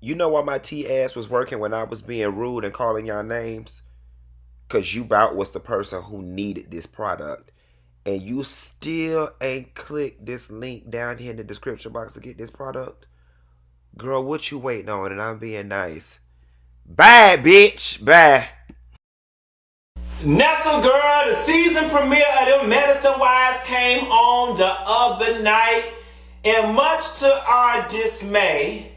You know why my T ass was working when I was being rude and calling y'all names? Cause you bout was the person who needed this product. And you still ain't clicked this link down here in the description box to get this product. Girl, what you waiting on? And I'm being nice. Bye, bitch. Bye. Nestle Girl, the season premiere of them Medicine Wives came on the other night, and much to our dismay,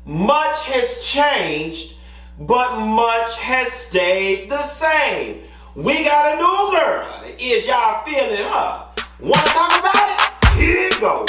much has changed, but much has stayed the same. We got a new girl. Is y'all feeling her? Wanna talk about it? Here it goes.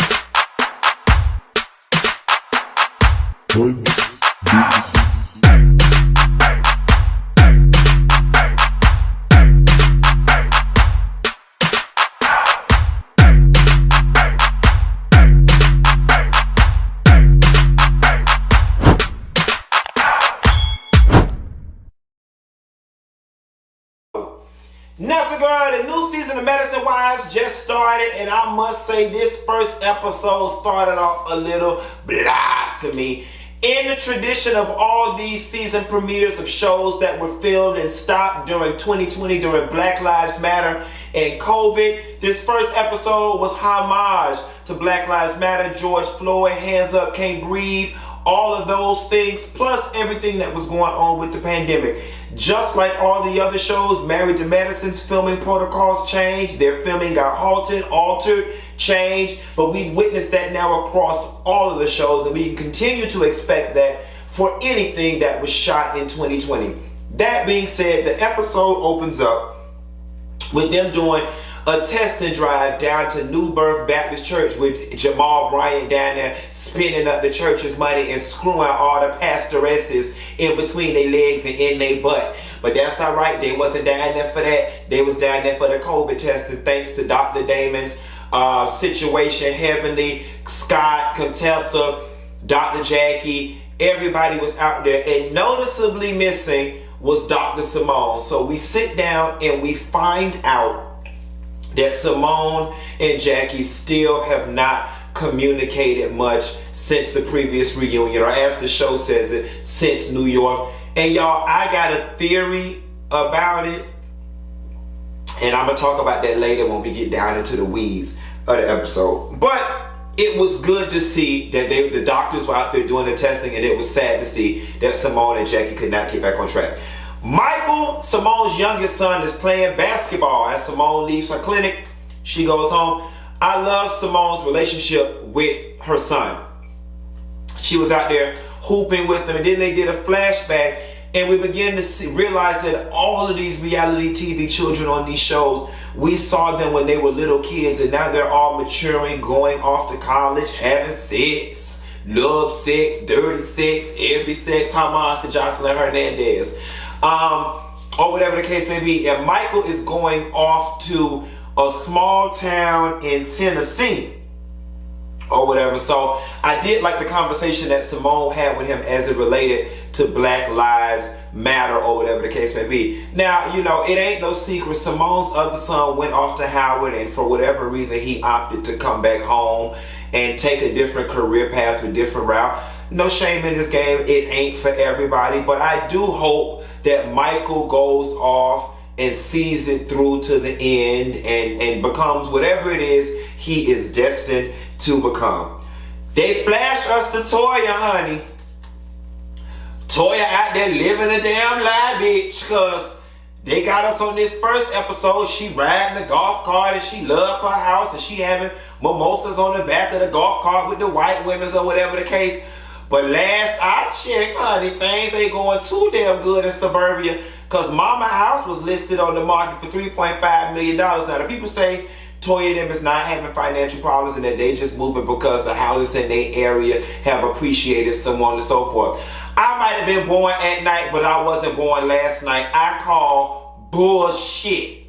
Nestle Girl, the new season of Medicine Wives just started, and I must say this first episode started off a little blah to me. In the tradition of all these season premieres of shows that were filmed and stopped during 2020 during Black Lives Matter and COVID, this first episode was homage to Black Lives Matter, George Floyd, Hands Up, Can't Breathe, all of those things, plus everything that was going on with the pandemic. Just like all the other shows, Married to Medicine's filming protocols changed. Their filming got halted, altered, changed. But we've witnessed that now across all of the shows, and we can continue to expect that for anything that was shot in 2020. That being said, the episode opens up with them doing a testing drive down to New Birth Baptist Church with Jamal Bryant down there spending up the church's money and screwing all the pastoresses in between their legs and in their butt. But that's all right. They wasn't down there for that. They was down there for the COVID testing, thanks to Dr. Damon's situation, Heavenly, Scott, Contessa, Dr. Jackie. Everybody was out there, and noticeably missing was Dr. Simone. So we sit down and we find out that Simone and Jackie still have not communicated much since the previous reunion, or as the show says it, since New York. And y'all, I got a theory about it, and I'm gonna talk about that later when we get down into the weeds of the episode. But it was good to see that the doctors were out there doing the testing, and it was sad to see that Simone and Jackie could not get back on track. Michael, Simone's youngest son, is playing basketball. As Simone leaves her clinic, she goes home. I love Simone's relationship with her son. She was out there hooping with them, and then they did a flashback, and we begin to realize that all of these reality TV children on these shows, we saw them when they were little kids, and now they're all maturing, going off to college, having sex, love sex, dirty sex, every sex, homage to Jocelyn Hernandez. Or whatever the case may be. And Michael is going off to a small town in Tennessee or whatever. So I did like the conversation that Simone had with him as it related to Black Lives Matter or whatever the case may be. Now, you know, it ain't no secret. Simone's other son went off to Howard, and for whatever reason, he opted to come back home and take a different career path, a different route. No shame in this game. It ain't for everybody. But I do hope that Michael goes off and sees it through to the end and becomes whatever it is he is destined to become. They flash us to Toya, honey. Toya out there living a damn lie, bitch, because they got us on this first episode. She riding the golf cart and she loved her house and she having mimosas on the back of the golf cart with the white women or whatever the case. But last I checked, honey, things ain't going too damn good in suburbia, because Mama House was listed on the market for $3.5 million. Now, the people say Toya and them is not having financial problems and that they just moving because the houses in their area have appreciated, so on and so forth. I might have been born at night, but I wasn't born last night. I call bullshit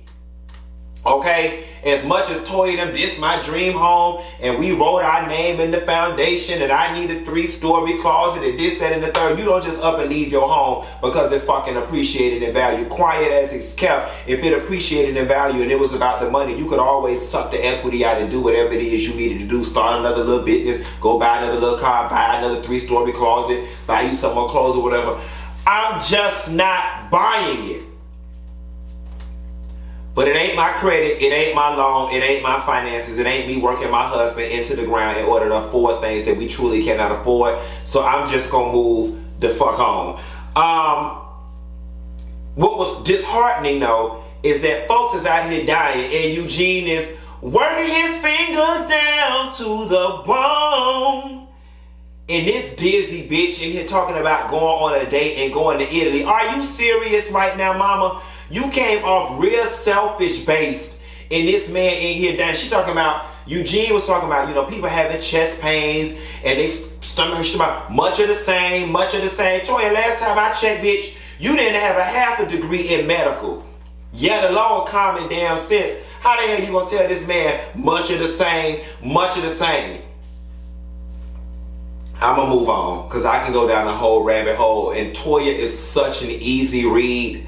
Okay, as much as Toya them, this my dream home, and we wrote our name in the foundation, and I need a 3-story closet, and this, that, and the third. You don't just up and leave your home because it's fucking appreciated in value. Quiet as it's kept, if it appreciated in value and it was about the money, you could always suck the equity out and do whatever it is you needed to do. Start another little business, go buy another little car, buy another 3-story closet, buy you some more clothes or whatever. I'm just not buying it. But it ain't my credit, it ain't my loan, it ain't my finances, it ain't me working my husband into the ground in order to afford things that we truly cannot afford. So I'm just gonna move the fuck on. What was disheartening though is that folks is out here dying, and Eugene is working his fingers down to the bone. And this dizzy bitch in here talking about going on a date and going to Italy. Are you serious right now, mama? You came off real selfish based, and this man in here down. She talking about, Eugene was talking about, people having chest pains and they stomach hurt. Much of the same. Toya, last time I checked, bitch, you didn't have a half a degree in medical, yet alone common damn sense. How the hell you gonna tell this man much of the same? I'm gonna move on because I can go down a whole rabbit hole, and Toya is such an easy read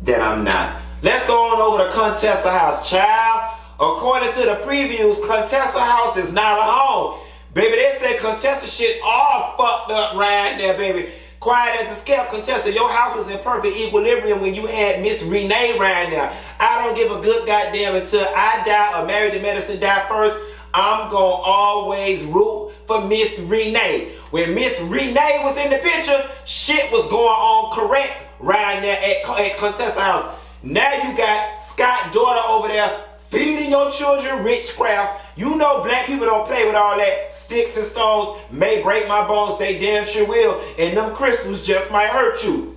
that I'm not. Let's go on over to Contessa house, child. According to the previews, Contessa house is not a home. Baby, they say Contessa shit all fucked up right there, baby. Quiet as it's kept, Contessa, your house was in perfect equilibrium when you had Miss Renee right now. I don't give a good goddamn until I die or Married to Medicine die first. I'm gonna always root for Miss Renee. When Miss Renee was in the picture, shit was going on correct right there at Contessa house. Now you got Scott's daughter over there feeding your children witchcraft. You know black people don't play with all that. Sticks and stones may break my bones, they damn sure will. And them crystals just might hurt you.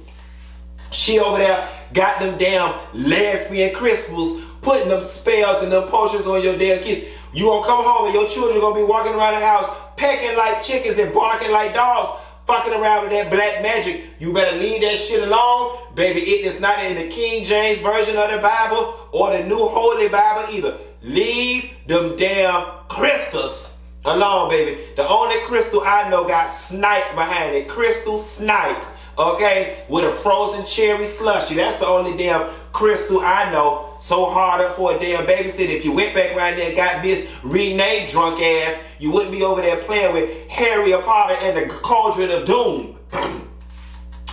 She over there got them damn lesbian crystals, putting them spells and them potions on your damn kids. You gonna come home and your children gonna be walking around the house pecking like chickens and barking like dogs, fucking around with that black magic. You better leave that shit alone. Baby, it is not in the King James Version of the Bible or the New Holy Bible either. Leave them damn crystals alone, baby. The only crystal I know got snipe behind it. Crystal snipe, okay? With a frozen cherry slushy. That's the only damn crystal I know. So hard up for a damn babysitter. If you went back around there and got Miss Renee drunk ass, you wouldn't be over there playing with Harry Potter and the Cauldron of Doom.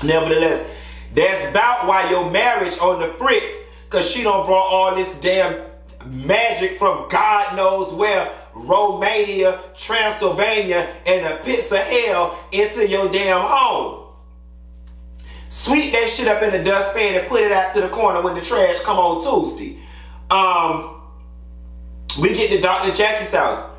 Nevertheless, that's about why your marriage on the fritz, because she done brought all this damn magic from God knows where, Romania, Transylvania, and the pits of hell into your damn home. Sweep that shit up in the dustpan and put it out to the corner when the trash come on Tuesday. We get to Dr. Jackie's house.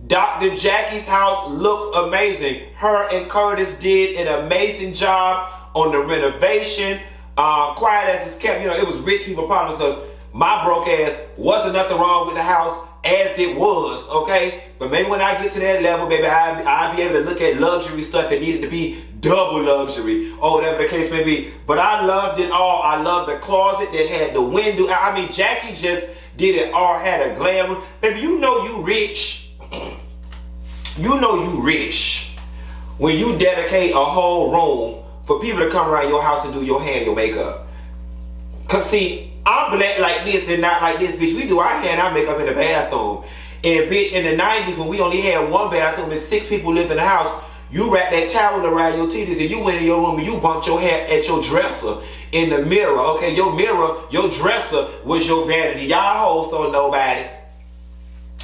Dr. Jackie's house looks amazing. Her and Curtis did an amazing job on the renovation. Quiet as it's kept, it was rich people problems because my broke ass wasn't nothing wrong with the house as it was, okay? But maybe when I get to that level, baby, I'll be able to look at luxury stuff that needed to be double luxury or whatever the case may be. But I loved it all. I loved the closet that had the window. I mean, Jackie just did it all, had a glamour. Baby, you know you rich. You know you rich when you dedicate a whole room for people to come around your house and do your hair and your makeup. Cause see, I'm black like this and not like this, bitch. We do our hair and our makeup in the bathroom. And bitch, in the 90s when we only had one bathroom and 6 people lived in the house, you wrapped that towel around your titties and you went in your room and you bumped your hair at your dresser in the mirror. Okay, your mirror, your dresser was your vanity. Y'all hoes don't know about it.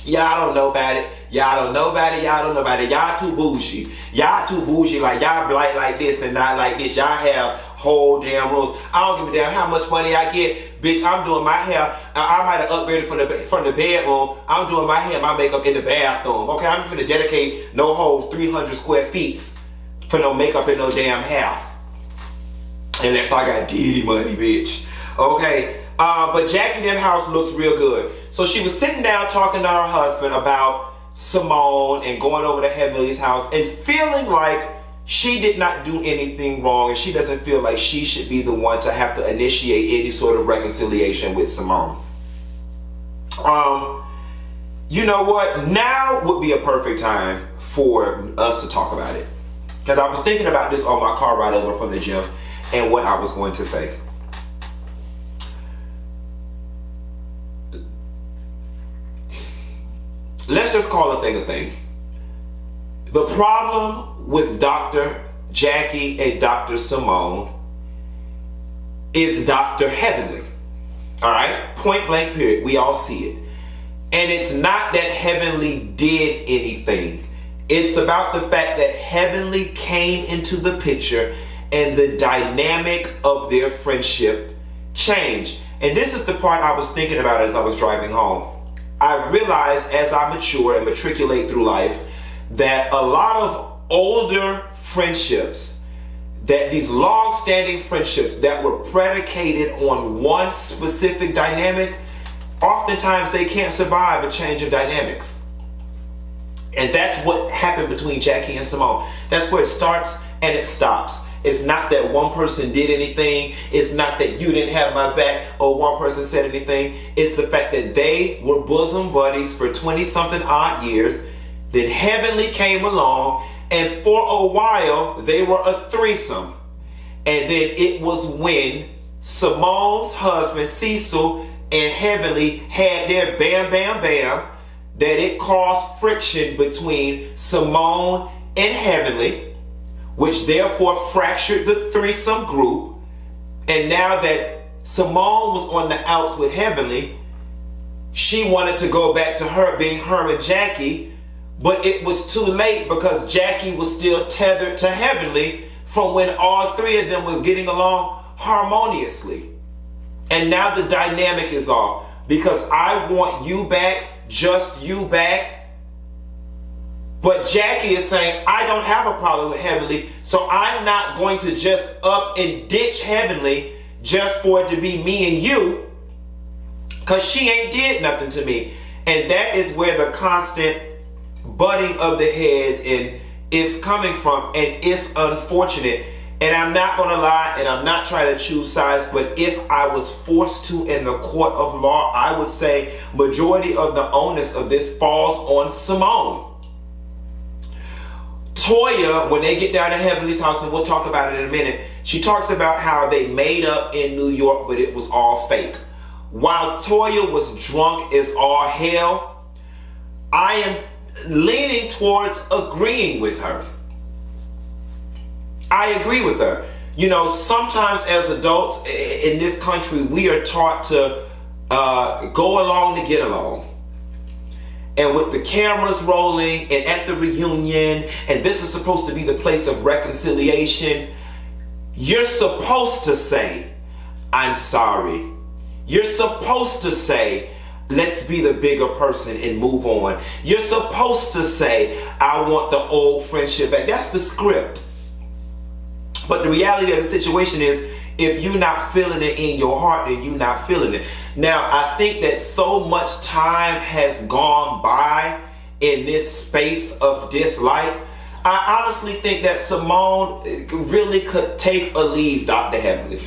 Y'all don't know about it. Y'all don't know about it. Y'all don't know about it. Y'all too bougie. Y'all too bougie. Like y'all blight like this and not like this. Y'all have whole damn rooms. I don't give a damn how much money I get. Bitch, I'm doing my hair. I might have upgraded from the bedroom. I'm doing my hair, my makeup in the bathroom. Okay, I'm finna dedicate no whole 300 square feet for no makeup and no damn hair. Unless I got Diddy money, bitch. Okay. But Jackie in them house looks real good. So she was sitting down talking to her husband about Simone and going over to Heavenly's house and feeling like she did not do anything wrong and she doesn't feel like she should be the one to have to initiate any sort of reconciliation with Simone. Um, you know what? Now would be a perfect time for us to talk about it. Because I was thinking about this on my car ride over from the gym and what I was going to say. Let's just call a thing a thing. The problem with Dr. Jackie and Dr. Simone is Dr. Heavenly. All right? Point blank period. We all see it. And it's not that Heavenly did anything. It's about the fact that Heavenly came into the picture and the dynamic of their friendship changed. And this is the part I was thinking about as I was driving home. I realized as I mature and matriculate through life that a lot of older friendships, that these long-standing friendships that were predicated on one specific dynamic, oftentimes they can't survive a change of dynamics. And that's what happened between Jackie and Simone. That's where it starts and it stops. It's not that one person did anything. It's not that you didn't have my back or one person said anything. It's the fact that they were bosom buddies for 20-something odd years. Then Heavenly came along, and for a while they were a threesome. And then it was when Simone's husband Cecil and Heavenly had their bam bam bam that it caused friction between Simone and Heavenly, which therefore fractured the threesome group. And now that Simone was on the outs with Heavenly, she wanted to go back to her being her and Jackie, but it was too late because Jackie was still tethered to Heavenly from when all three of them was getting along harmoniously. And now the dynamic is off because I want you back, just you back. But Jackie is saying, I don't have a problem with Heavenly, so I'm not going to just up and ditch Heavenly just for it to be me and you, because she ain't did nothing to me. And that is where the constant butting of the heads and is coming from, and it's unfortunate. And I'm not going to lie, and I'm not trying to choose sides, but if I was forced to in the court of law, I would say majority of the onus of this falls on Simone. Toya, when they get down to Heavenly's house, and we'll talk about it in a minute, she talks about how they made up in New York, but it was all fake. While Toya was drunk as all hell, I am leaning towards agreeing with her. I agree with her. You know, sometimes as adults in this country, we are taught to go along to get along. And with the cameras rolling and at the reunion, and this is supposed to be the place of reconciliation, you're supposed to say, I'm sorry. You're supposed to say, let's be the bigger person and move on. You're supposed to say, I want the old friendship back. That's the script. But the reality of the situation is, if you're not feeling it in your heart, then you're not feeling it. Now, I think that so much time has gone by in this space of dislike. I honestly think that Simone really could take or leave Dr. Heavenly.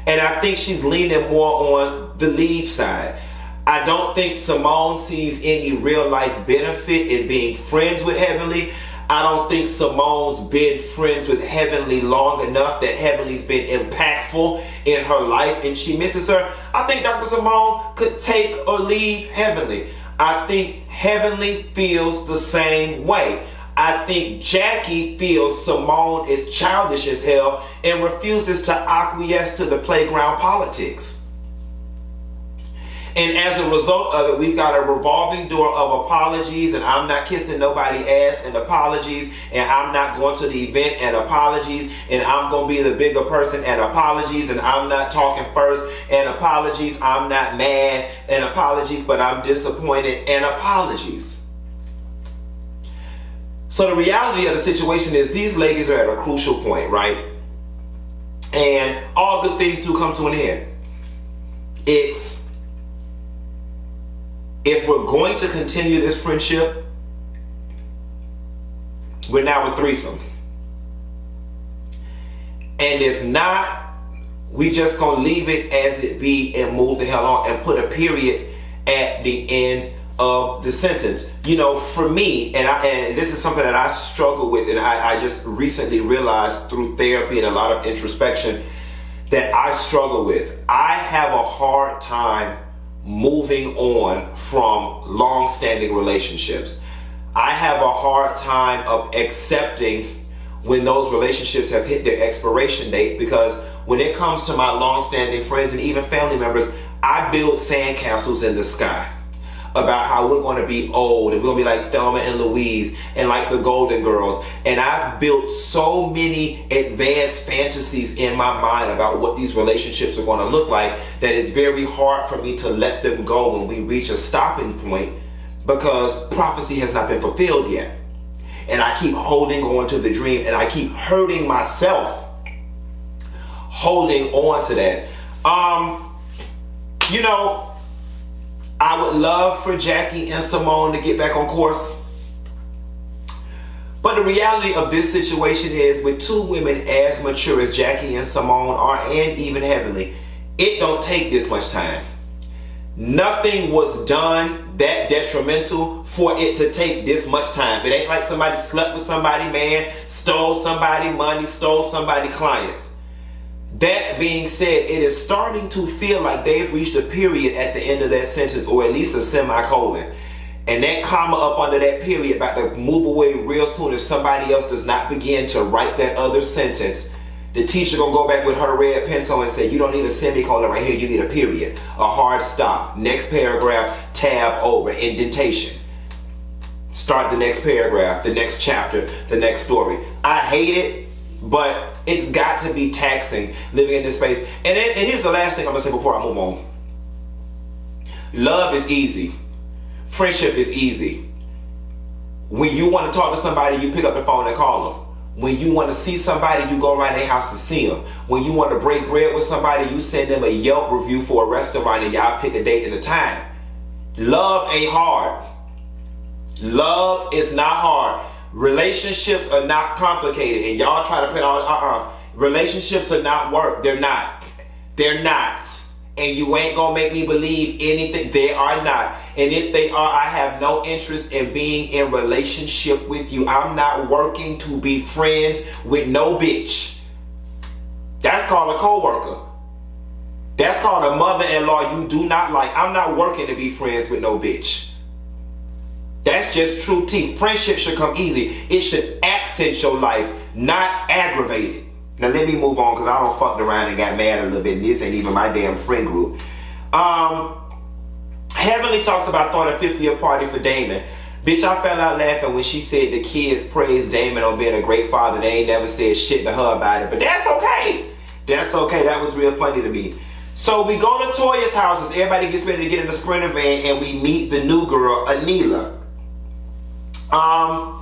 And I think she's leaning more on the leave side. I don't think Simone sees any real life benefit in being friends with Heavenly. I don't think Simone's been friends with Heavenly long enough that Heavenly's been impactful in her life and she misses her. I think Dr. Simone could take or leave Heavenly. I think Heavenly feels the same way. I think Jackie feels Simone is childish as hell and refuses to acquiesce to the playground politics. And as a result of it, we've got a revolving door of apologies, and I'm not kissing nobody's ass and apologies, and I'm not going to the event and apologies, and I'm going to be the bigger person and apologies, and I'm not talking first and apologies, I'm not mad and apologies, but I'm disappointed and apologies. So the reality of the situation is these ladies are at a crucial point, right? And all good things do come to an end. If we're going to continue this friendship, we're now a threesome. And if not, we just gonna leave it as it be and move the hell on and put a period at the end of the sentence. You know, for me, and this is something that I struggle with, and I just recently realized through therapy and a lot of introspection that I struggle with. I have a hard time moving on from long-standing relationships. I have a hard time of accepting when those relationships have hit their expiration date, because when it comes to my long-standing friends and even family members, I build sandcastles in the sky about how we're going to be old and we're going to be like Thelma and Louise and like the Golden Girls. And I've built so many advanced fantasies in my mind about what these relationships are going to look like that it's very hard for me to let them go when we reach a stopping point, because prophecy has not been fulfilled yet. And I keep holding on to the dream, and I keep hurting myself holding on to that. You know, I would love for Jackie and Simone to get back on course. But the reality of this situation is, with two women as mature as Jackie and Simone are, and even Heavenly, it don't take this much time. Nothing was done that detrimental for it to take this much time. It ain't like somebody slept with somebody, man, stole somebody money, stole somebody clients. That being said, it is starting to feel like they've reached a period at the end of that sentence, or at least a semicolon. And that comma up under that period about to move away real soon if somebody else does not begin to write that other sentence. The teacher gonna go back with her red pencil and say, you don't need a semicolon right here, you need a period, a hard stop, next paragraph, tab over, indentation. Start the next paragraph, the next chapter, the next story. I hate it, but it's got to be taxing living in this space. And here's the last thing I'm gonna say before I move on. Love is easy. Friendship is easy. When you want to talk to somebody, you pick up the phone and call them. When you want to see somebody, you go around their house to see them. When you want to break bread with somebody, you send them a Yelp review for a restaurant and y'all pick a date and a time. Love ain't hard. Love is not hard. Relationships are not complicated. And y'all try to put on, relationships are not work. They're not. They're not. And you ain't gonna make me believe anything. They are not. And if they are, I have no interest in being in relationship with you. I'm not working to be friends with no bitch. That's called a coworker. That's called a mother-in-law you do not like. I'm not working to be friends with no bitch. That's just true tea. Friendship should come easy. It should accent your life, not aggravate it. Now let me move on, because I don't fucked around and got mad a little bit. And this ain't even my damn friend group. Heavenly talks about throwing a 50th party for Damon. Bitch, I fell out laughing when she said the kids praised Damon on being a great father. They ain't never said shit to her about it. But that's okay. That's okay. That was real funny to me. So we go to Toya's house as everybody gets ready to get in the Sprinter van, and we meet the new girl, Anila. I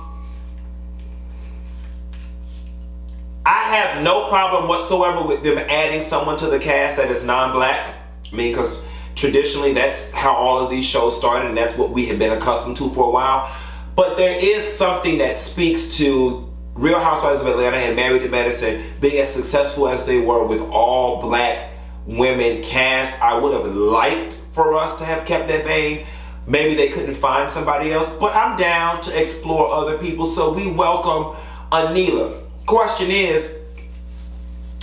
have no problem whatsoever with them adding someone to the cast that is non-black. I mean, because traditionally that's how all of these shows started, and that's what we have been accustomed to for a while. But there is something that speaks to Real Housewives of Atlanta and Married to Medicine being as successful as they were with all black women cast. I would have liked for us to have kept that vein. Maybe they couldn't find somebody else, but I'm down to explore other people, so we welcome Anila. Question is,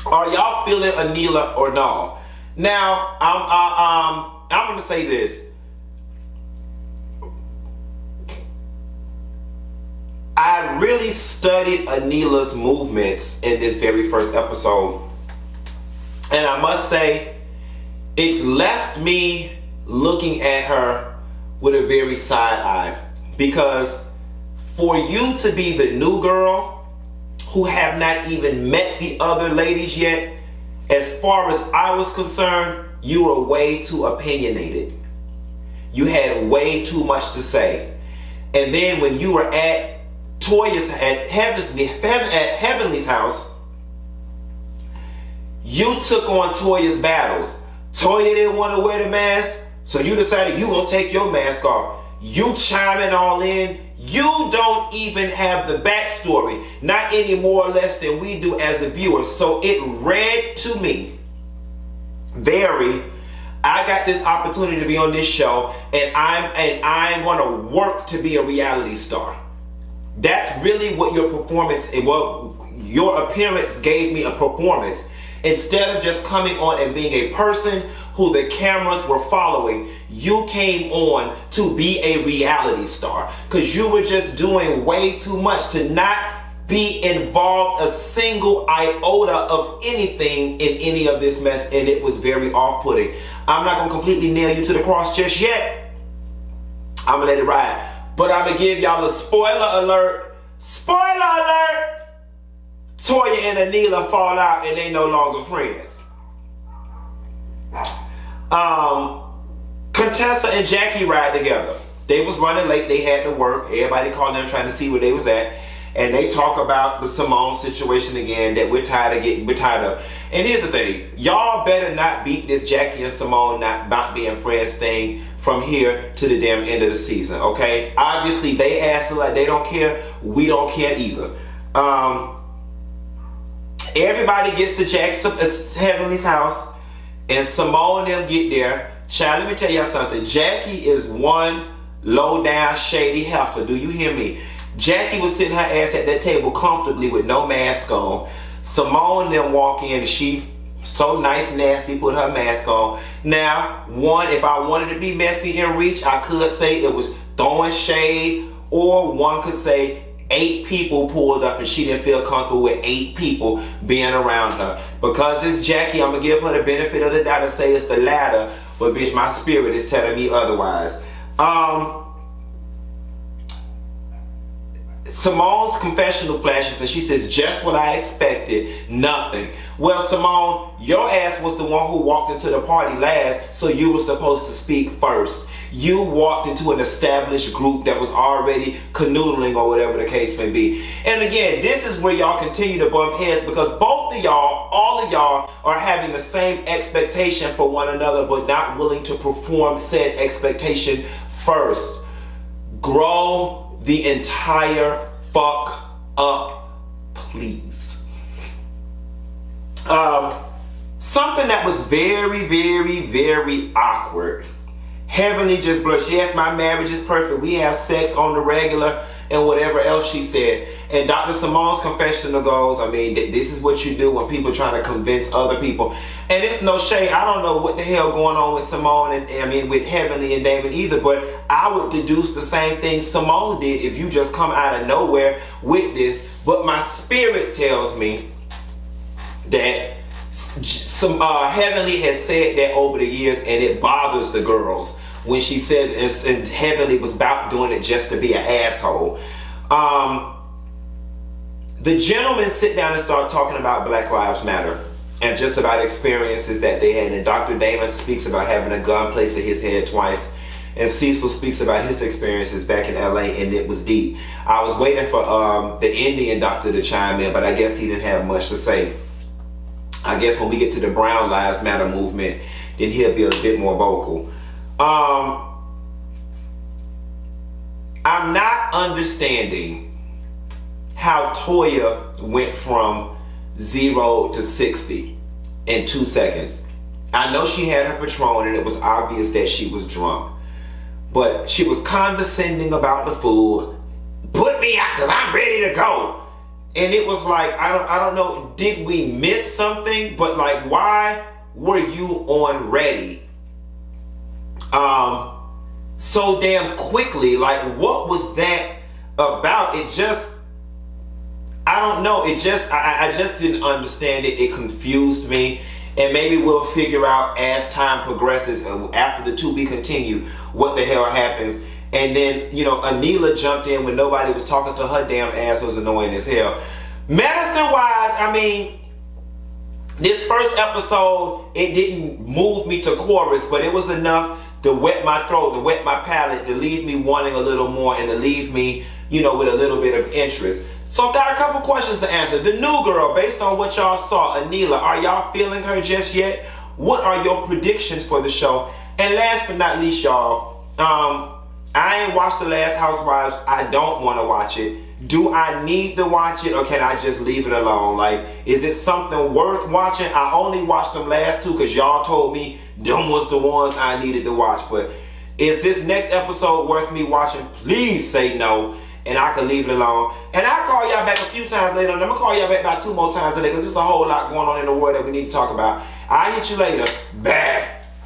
are y'all feeling Anila or no? Now, I'm going to say this. I really studied Anila's movements in this very first episode, and I must say, it's left me looking at her with a very side eye, because for you to be the new girl who have not even met the other ladies yet, as far as I was concerned, you were way too opinionated. You had way too much to say. And then when you were at Heavenly's house, you took on Toya's battles. Toya didn't want to wear the mask, so you decided you gonna take your mask off. You chiming all in. You don't even have the backstory, not any more or less than we do as a viewer. So it read to me very, I got this opportunity to be on this show, and I'm gonna work to be a reality star. That's really what your performance and what your appearance gave me, a performance. Instead of just coming on and being a person who the cameras were following, you came on to be a reality star. Because you were just doing way too much to not be involved a single iota of anything in any of this mess, and it was very off-putting. I'm not going to completely nail you to the cross just yet. I'm going to let it ride. But I'm going to give y'all a spoiler alert. Spoiler alert! Toya and Anila fall out and they no longer friends. Contessa and Jackie ride together. They was running late. They had to work. Everybody calling them trying to see where they was at. And they talk about the Simone situation again, that we're tired of. And here's the thing. Y'all better not beat this Jackie and Simone not being friends thing from here to the damn end of the season, okay? Obviously, they asked like they don't care. We don't care either. Everybody gets to Jack's Heavenly's house, and Simone and them get there. Child, let me tell y'all something. Jackie is one low-down, shady heifer. Do you hear me? Jackie was sitting her ass at that table comfortably with no mask on. Simone and them walk in, and she so nice, nasty, put her mask on. Now, one, if I wanted to be messy and reach, I could say it was throwing shade, or one could say 8 people pulled up and she didn't feel comfortable with 8 people being around her. Because it's Jackie, I'm going to give her the benefit of the doubt and say it's the latter. But bitch, my spirit is telling me otherwise. Simone's confessional flashes and she says, just what I expected, nothing. Well, Simone, your ass was the one who walked into the party last, so you were supposed to speak first. You walked into an established group that was already canoodling or whatever the case may be. And again, this is where y'all continue to bump heads because both of y'all, all of y'all, are having the same expectation for one another but not willing to perform said expectation first. Grow the entire fuck up, please. Something that was very, very, very awkward. Heavenly just blushed. Yes, my marriage is perfect. We have sex on the regular and whatever else she said. And Dr. Simone's confessional goes, I mean, this is what you do when people trying to convince other people. And it's no shade. I don't know what the hell going on with Simone and with Heavenly and Damon either, but I would deduce the same thing Simone did if you just come out of nowhere with this. But my spirit tells me that some Heavenly has said that over the years, and it bothers the girls when she said and Heavenly was about doing it just to be an asshole. The gentlemen sit down and start talking about Black Lives Matter and just about experiences that they had. And Dr. Damon speaks about having a gun placed to his head twice. And Cecil speaks about his experiences back in LA, and it was deep. I was waiting for the Indian doctor to chime in, but I guess he didn't have much to say. I guess when we get to the Brown Lives Matter movement, then he'll be a bit more vocal. I'm not understanding how Toya went from 0 to 60 in 2 seconds. I know she had her Patron and it was obvious that she was drunk. But she was condescending about the food. Put me out because I'm ready to go. And it was like, I don't know, did we miss something? But like, why were you on ready so damn quickly? Like, what was that about? It just, I don't know. It just, I just didn't understand it. It confused me. And maybe we'll figure out as time progresses, after the to be continued, what the hell happens. And then, you know, Anila jumped in when nobody was talking to her damn ass was annoying as hell. Medicine-wise, I mean, this first episode, it didn't move me to chorus, but it was enough to wet my throat, to wet my palate, to leave me wanting a little more and to leave me, you know, with a little bit of interest. So I've got a couple questions to answer. The new girl, based on what y'all saw, Anila, are y'all feeling her just yet? What are your predictions for the show? And last but not least, y'all, I ain't watched The Last Housewives. I don't want to watch it. Do I need to watch it, or can I just leave it alone? Like, is it something worth watching? I only watched them last two because y'all told me them was the ones I needed to watch. But is this next episode worth me watching? Please say no, and I can leave it alone. And I'll call y'all back a few times later. I'm going to call y'all back about 2 more times today because there's a whole lot going on in the world that we need to talk about. I'll hit you later. Bye.